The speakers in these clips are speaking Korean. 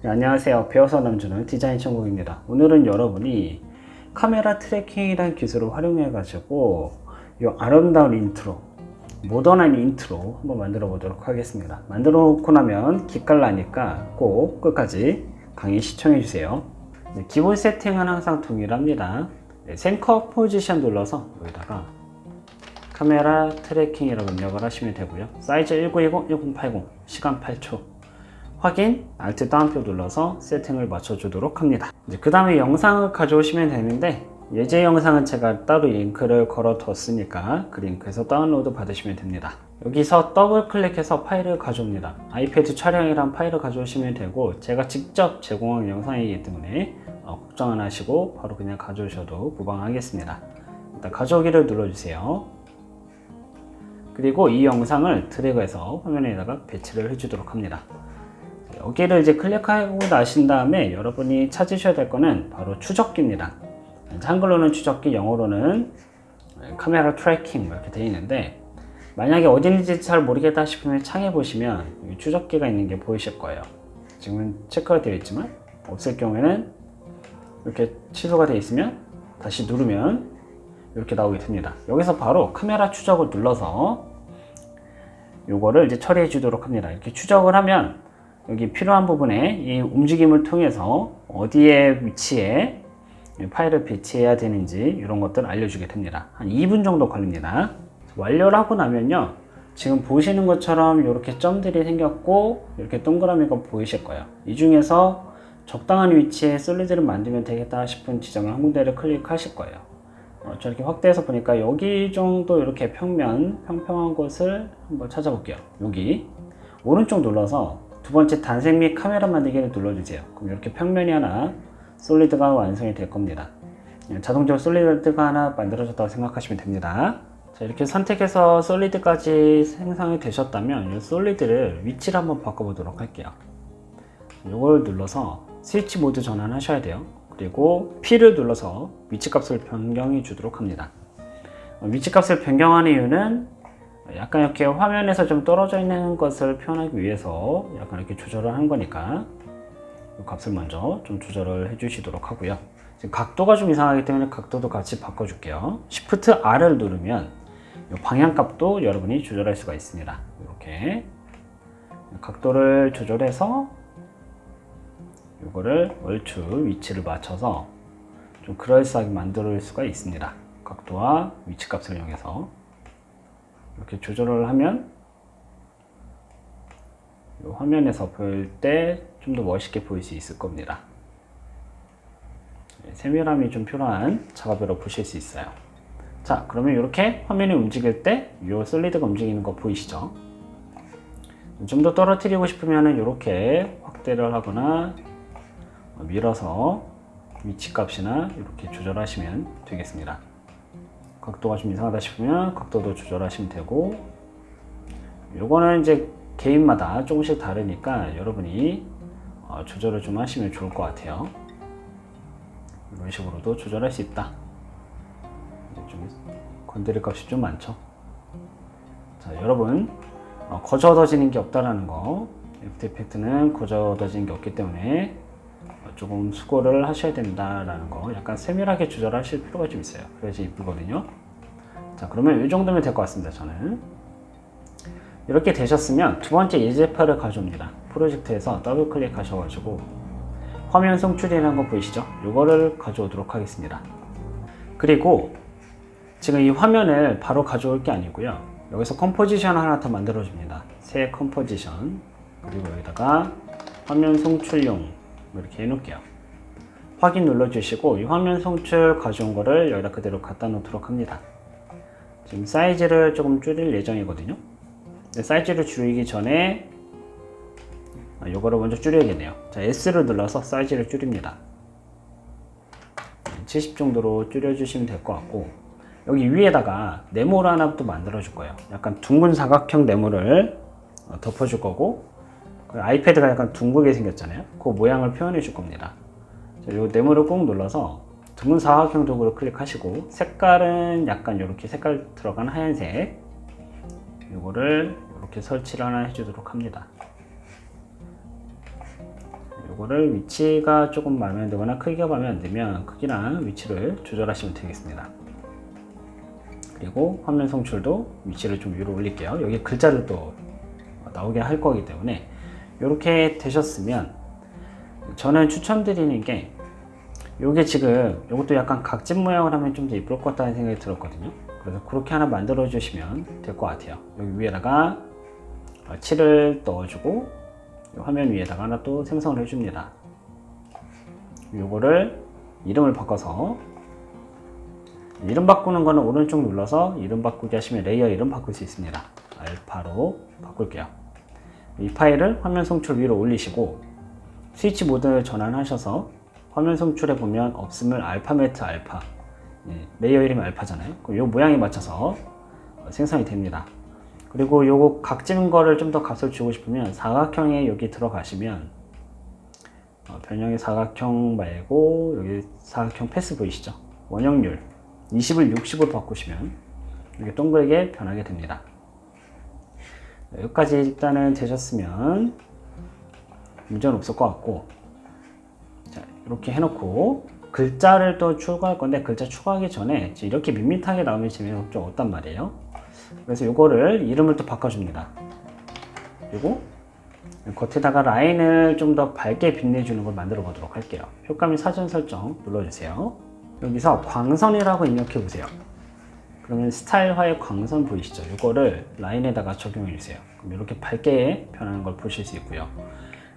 네, 안녕하세요. 배워서 남주는 디자인 천국입니다. 오늘은 여러분이 카메라 트래킹이라는 기술을 활용해 가지고 이 아름다운 인트로, 모던한 인트로 한번 만들어 보도록 하겠습니다. 만들어 놓고 나면 기깔나니까 꼭 끝까지 강의 시청해 주세요. 네, 기본 세팅은 항상 동일합니다. 네, 생커 포지션 눌러서 여기다가 카메라 트래킹이라고 입력을 하시면 되고요. 사이즈 1920, 1080, 시간 8초. 확인, Alt 다운표 눌러서 세팅을 맞춰주도록 합니다. 이제 그 다음에 영상을 가져오시면 되는데, 예제 영상은 제가 따로 링크를 걸어 뒀으니까 그 링크에서 다운로드 받으시면 됩니다. 여기서 더블 클릭해서 파일을 가져옵니다. 아이패드 촬영이란 파일을 가져오시면 되고, 제가 직접 제공한 영상이기 때문에 걱정 안 하시고 바로 그냥 가져오셔도 무방하겠습니다. 일단 가져오기를 눌러주세요. 그리고 이 영상을 드래그해서 화면에다가 배치를 해주도록 합니다. 여기를 이제 클릭하고 나신 다음에 여러분이 찾으셔야 될 거는 바로 추적기입니다. 한글로는 추적기, 영어로는 카메라 트래킹 이렇게 되어 있는데, 만약에 어딘지 잘 모르겠다 싶으면 창에 보시면 추적기가 있는 게 보이실 거예요. 지금은 체크가 되어 있지만 없을 경우에는 이렇게 취소가 되어 있으면 다시 누르면 이렇게 나오게 됩니다. 여기서 바로 카메라 추적을 눌러서 요거를 이제 처리해 주도록 합니다. 이렇게 추적을 하면 여기 필요한 부분에 이 움직임을 통해서 어디에 위치에 파일을 배치해야 되는지 이런 것들을 알려주게 됩니다. 한 2분 정도 걸립니다. 완료를 하고 나면요, 지금 보시는 것처럼 이렇게 점들이 생겼고 이렇게 동그라미가 보이실 거예요. 이 중에서 적당한 위치에 솔리드를 만들면 되겠다 싶은 지점을 한 군데를 클릭하실 거예요. 저렇게 확대해서 보니까 여기 정도 이렇게 평평한 곳을 한번 찾아볼게요. 여기 오른쪽 눌러서 두 번째 단색 및 카메라 만들기를 눌러주세요. 그럼 이렇게 평면이 하나, 솔리드가 완성이 될 겁니다. 자동적으로 솔리드가 하나 만들어졌다고 생각하시면 됩니다. 자, 이렇게 선택해서 솔리드까지 생성이 되셨다면 이 솔리드를 위치를 한번 바꿔보도록 할게요. 이걸 눌러서 스위치 모드 전환하셔야 돼요. 그리고 P를 눌러서 위치값을 변경해 주도록 합니다. 위치값을 변경하는 이유는 약간 이렇게 화면에서 좀 떨어져 있는 것을 표현하기 위해서 약간 이렇게 조절을 한 거니까 이 값을 먼저 좀 조절을 해 주시도록 하고요. 지금 각도가 좀 이상하기 때문에 각도도 같이 바꿔줄게요. Shift R을 누르면 이 방향값도 여러분이 조절할 수가 있습니다. 이렇게 각도를 조절해서 이거를 얼추 위치를 맞춰서 좀 그럴싸하게 만들 수가 있습니다. 각도와 위치값을 이용해서 이렇게 조절을 하면 이 화면에서 보일 때 좀 더 멋있게 보일 수 있을 겁니다. 세밀함이 좀 필요한 작업으로 보실 수 있어요. 자, 그러면 이렇게 화면이 움직일 때 이 솔리드가 움직이는 거 보이시죠? 좀 더 떨어뜨리고 싶으면 이렇게 확대를 하거나 밀어서 위치값이나 이렇게 조절하시면 되겠습니다. 각도가 좀 이상하다 싶으면 각도도 조절하시면 되고, 요거는 이제 개인마다 조금씩 다르니까 여러분이 조절을 좀 하시면 좋을 것 같아요. 이런 식으로도 조절할 수 있다. 좀 건드릴 값이 좀 많죠. 자, 여러분 거저 얻어지는 게 없다라는 거, 애프터 이펙트는 거저 얻어지는 게 없기 때문에 조금 수고를 하셔야 된다라는 거, 약간 세밀하게 조절하실 필요가 좀 있어요. 그래야지 이쁘거든요. 자, 그러면 이 정도면 될 것 같습니다. 저는 이렇게 되셨으면 두 번째 예제 파일을 가져옵니다. 프로젝트에서 더블 클릭 하셔가지고 화면 송출이라는 거 보이시죠? 이거를 가져오도록 하겠습니다. 그리고 지금 이 화면을 바로 가져올 게 아니고요, 여기서 컴포지션 하나 더 만들어 줍니다. 새 컴포지션, 그리고 여기다가 화면 송출용 이렇게 해놓을게요. 확인 눌러주시고 이 화면 송출 가져온 거를 여기다 그대로 갖다 놓도록 합니다. 지금 사이즈를 조금 줄일 예정이거든요. 사이즈를 줄이기 전에 이거를 먼저 줄여야겠네요. 자, S를 눌러서 사이즈를 줄입니다. 70 정도로 줄여주시면 될 것 같고, 여기 위에다가 네모를 하나 또 만들어 줄 거예요. 약간 둥근 사각형 네모를 덮어줄 거고, 아이패드가 약간 둥글게 생겼잖아요. 그 모양을 표현해 줄 겁니다. 자, 이 네모를 꾹 눌러서 둥근 사각형 도구를 클릭하시고, 색깔은 약간 이렇게 색깔 들어간 하얀색, 이거를 이렇게 설치를 하나 해주도록 합니다. 요거를 위치가 조금 마음에 안 들거나 크기가 마음에 안 들면 크기랑 위치를 조절하시면 되겠습니다. 그리고 화면 송출도 위치를 좀 위로 올릴게요. 여기 글자를 또 나오게 할 거기 때문에 이렇게 되셨으면 저는 추천드리는 게 요게 지금 요것도 약간 각진 모양을 하면 좀 더 이쁠 것 같다는 생각이 들었거든요. 그래서 그렇게 하나 만들어 주시면 될 것 같아요. 여기 위에다가 칠을 넣어주고 화면 위에다가 하나 또 생성을 해줍니다. 요거를 이름을 바꿔서 이름 바꾸는 거는 오른쪽 눌러서 이름 바꾸기 하시면 레이어 이름 바꿀 수 있습니다. 알파로 바꿀게요. 이 파일을 화면 송출 위로 올리시고 스위치 모드 전환하셔서 화면 송출에 보면 없으면 알파매트 알파, 레이어 이름이 알파잖아요. 그럼 요 모양에 맞춰서 생성이 됩니다. 그리고 요거 각진 거를 좀 더 값을 주고 싶으면 사각형에 여기 들어가시면 변형의 사각형 말고 여기 사각형 패스 보이시죠? 원형률 20을 60으로 바꾸시면 이렇게 동그랗게 변하게 됩니다. 여기까지 일단은 되셨으면 문제는 없을 것 같고, 자, 이렇게 해놓고 글자를 또 추가할 건데 글자 추가하기 전에 이렇게 밋밋하게 나오면 재미가 없단 말이에요. 그래서 이거를 이름을 또 바꿔줍니다. 그리고 겉에다가 라인을 좀 더 밝게 빛내주는 걸 만들어 보도록 할게요. 효과물 사전 설정 눌러주세요. 여기서 광선이라고 입력해 보세요. 그러면 스타일화의 광선 보이시죠? 이거를 라인에다가 적용해 주세요. 그럼 이렇게 밝게 변하는 걸 보실 수 있고요.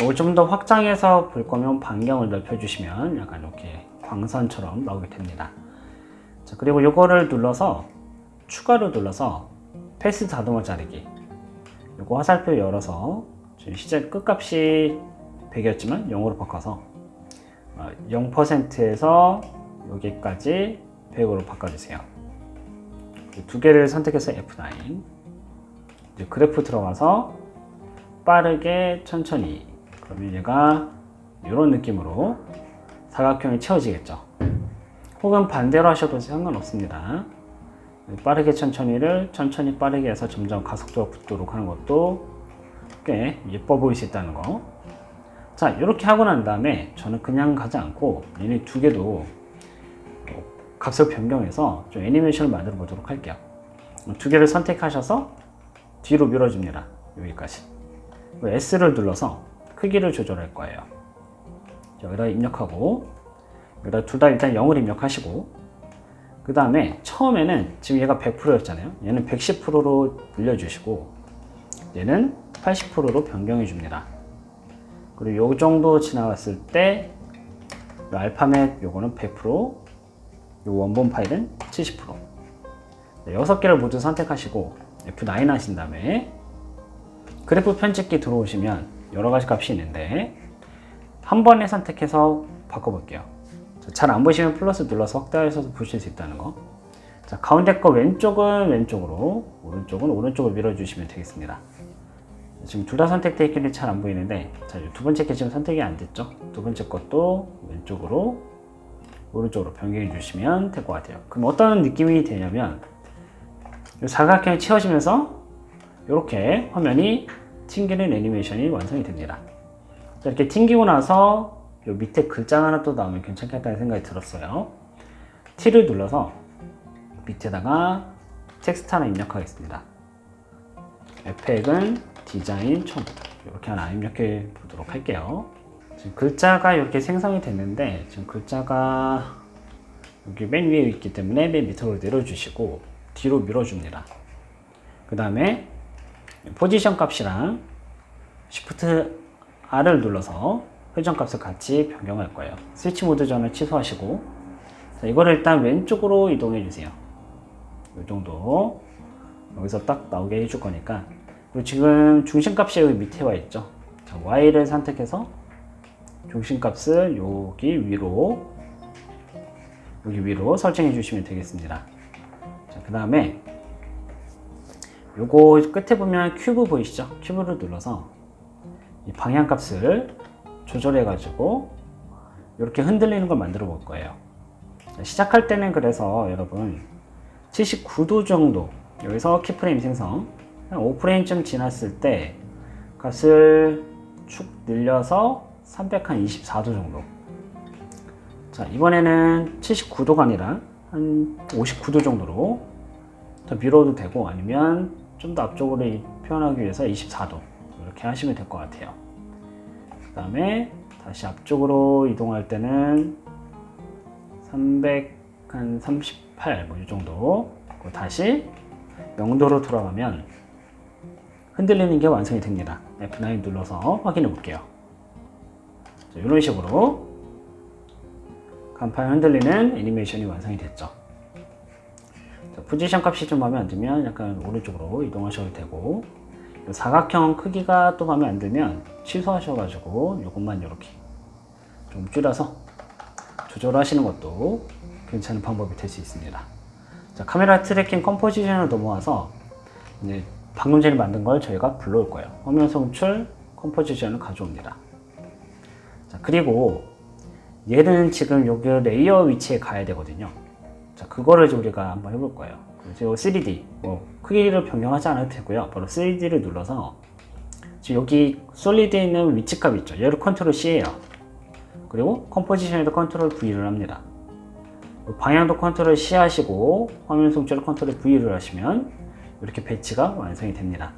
이걸 좀 더 확장해서 볼 거면 반경을 넓혀 주시면 약간 이렇게 광선처럼 나오게 됩니다. 자, 그리고 이거를 눌러서 추가로 눌러서 패스 자동화 자르기, 이거 화살표 열어서 지금 시제 끝값이 100이었지만 0으로 바꿔서 0%에서 여기까지 100으로 바꿔주세요. 두 개를 선택해서 F9, 이제 그래프 들어가서 빠르게 천천히, 그러면 얘가 이런 느낌으로 사각형이 채워지겠죠. 혹은 반대로 하셔도 상관없습니다. 빠르게 천천히를 천천히 빠르게 해서 점점 가속도가 붙도록 하는 것도 꽤 예뻐 보일 수 있다는 거. 자, 이렇게 하고 난 다음에 저는 그냥 가지 않고 얘네 두 개도 값을 변경해서 좀 애니메이션을 만들어 보도록 할게요. 두 개를 선택하셔서 뒤로 밀어줍니다. 여기까지. S를 눌러서 크기를 조절할 거예요. 여기다 입력하고, 여기다 둘 다 일단 0을 입력하시고, 그 다음에 처음에는 지금 얘가 100%였잖아요. 얘는 110%로 늘려주시고, 얘는 80%로 변경해 줍니다. 그리고 요 정도 지나갔을 때 알파벳 요거는 100%, 요 원본 파일은 70%. 6개를 모두 선택하시고 F9 하신 다음에 그래프 편집기 들어오시면 여러 가지 값이 있는데 한 번에 선택해서 바꿔볼게요. 잘 안 보시면 플러스 눌러서 확대해서 보실 수 있다는 거. 자, 가운데 거 왼쪽은 왼쪽으로, 오른쪽은 오른쪽으로 밀어주시면 되겠습니다. 지금 둘 다 선택되어 있길래 잘 안 보이는데, 자, 두 번째 게 지금 선택이 안 됐죠? 두 번째 것도 왼쪽으로, 오른쪽으로 변경해 주시면 될 것 같아요. 그럼 어떤 느낌이 되냐면, 사각형이 채워지면서 이렇게 화면이 튕기는 애니메이션이 완성이 됩니다. 자, 이렇게 튕기고 나서 요 밑에 글자 하나 또 나오면 괜찮겠다는 생각이 들었어요. T를 눌러서 밑에다가 텍스트 하나 입력하겠습니다. 에펙은 디자인 총, 이렇게 하나 입력해 보도록 할게요. 지금 글자가 이렇게 생성이 됐는데 지금 글자가 여기 맨 위에 있기 때문에 맨 밑으로 내려주시고 뒤로 밀어줍니다. 그 다음에 포지션 값이랑 Shift R을 눌러서 회전 값을 같이 변경할 거예요. 스위치 모드 전을 취소하시고, 자, 이거를 일단 왼쪽으로 이동해 주세요. 이 정도 여기서 딱 나오게 해줄 거니까. 그리고 지금 중심값이 여기 밑에 와 있죠. 자, Y를 선택해서 중심값을 여기 위로 설정해 주시면 되겠습니다. 자, 그 다음에 요거 끝에 보면 큐브 보이시죠? 큐브를 눌러서 이 방향값을 조절해 가지고 이렇게 흔들리는 걸 만들어 볼 거예요. 자, 시작할 때는 그래서 여러분 79도 정도, 여기서 키프레임 생성 한 5프레임쯤 지났을 때 값을 축 늘려서 324도 정도. 자, 이번에는 79도가 아니라 한 59도 정도로 더 밀어도 되고, 아니면 좀 더 앞쪽으로 표현하기 위해서 24도 이렇게 하시면 될 것 같아요. 그 다음에 다시 앞쪽으로 이동할 때는 338, 뭐 이 정도. 그리고 다시 0도로 돌아가면 흔들리는 게 완성이 됩니다. F9 눌러서 확인해 볼게요. 자, 이런 식으로 간판 흔들리는 애니메이션이 완성이 됐죠. 자, 포지션 값이 좀 마음에 안 들면 약간 오른쪽으로 이동하셔도 되고, 사각형 크기가 또 마음에 안 들면 취소하셔가지고 이것만 이렇게 좀 줄여서 조절하시는 것도 괜찮은 방법이 될 수 있습니다. 자, 카메라 트래킹 컴포지션을 넘어와서 이제 방금 전에 만든 걸 저희가 불러올 거예요. 화면 송출 컴포지션을 가져옵니다. 자, 그리고 얘는 지금 여기 레이어 위치에 가야 되거든요. 자, 그거를 이제 우리가 한번 해볼 거예요. 그래서 3D, 뭐 크기를 변경하지 않아도 되고요. 바로 3D를 눌러서 지금 여기 솔리드에 있는 위치값 있죠. 얘를 컨트롤 C예요. 그리고 컴포지션에도 컨트롤 V를 합니다. 방향도 컨트롤 C 하시고 화면 송출을 컨트롤 V를 하시면 이렇게 배치가 완성이 됩니다.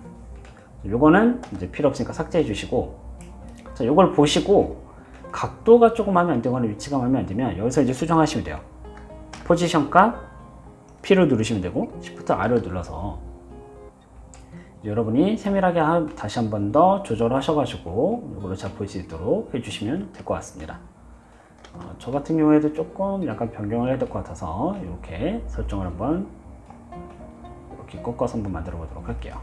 요거는 이제 필요 없으니까 삭제해 주시고, 자, 요걸 보시고 각도가 조금 마음에 안 들거나 위치가 마음에 안 들면 여기서 이제 수정하시면 돼요. 포지션 값 P를 누르시면 되고, Shift R을 눌러서 여러분이 세밀하게 다시 한 번 더 조절하셔가지고 이걸로 잘 볼 수 있도록 해주시면 될 것 같습니다. 저 같은 경우에도 조금 약간 변경을 해야 될 것 같아서 이렇게 설정을 한번 이렇게 꺾어서 한번 만들어 보도록 할게요.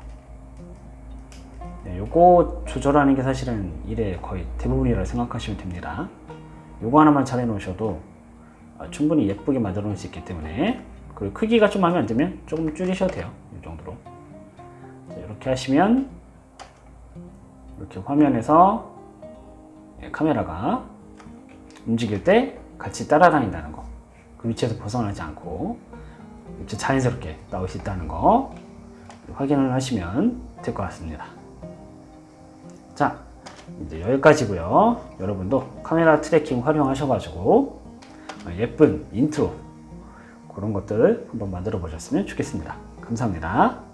네, 요거 조절하는 게 사실은 일의 거의 대부분이라고 생각하시면 됩니다. 요거 하나만 잘 해놓으셔도 충분히 예쁘게 만들어 놓을 수 있기 때문에, 그리고 크기가 좀 마음에 안 들면 조금 줄이셔도 돼요. 이 정도로. 자, 이렇게 하시면 이렇게 화면에서 카메라가 움직일 때 같이 따라다닌다는 거, 그 위치에서 벗어나지 않고 자연스럽게 나올 수 있다는 거 확인을 하시면 될 것 같습니다. 자, 이제 여기까지고요. 여러분도 카메라 트래킹 활용하셔가지고 예쁜 인트로 그런 것들 한번 만들어 보셨으면 좋겠습니다. 감사합니다.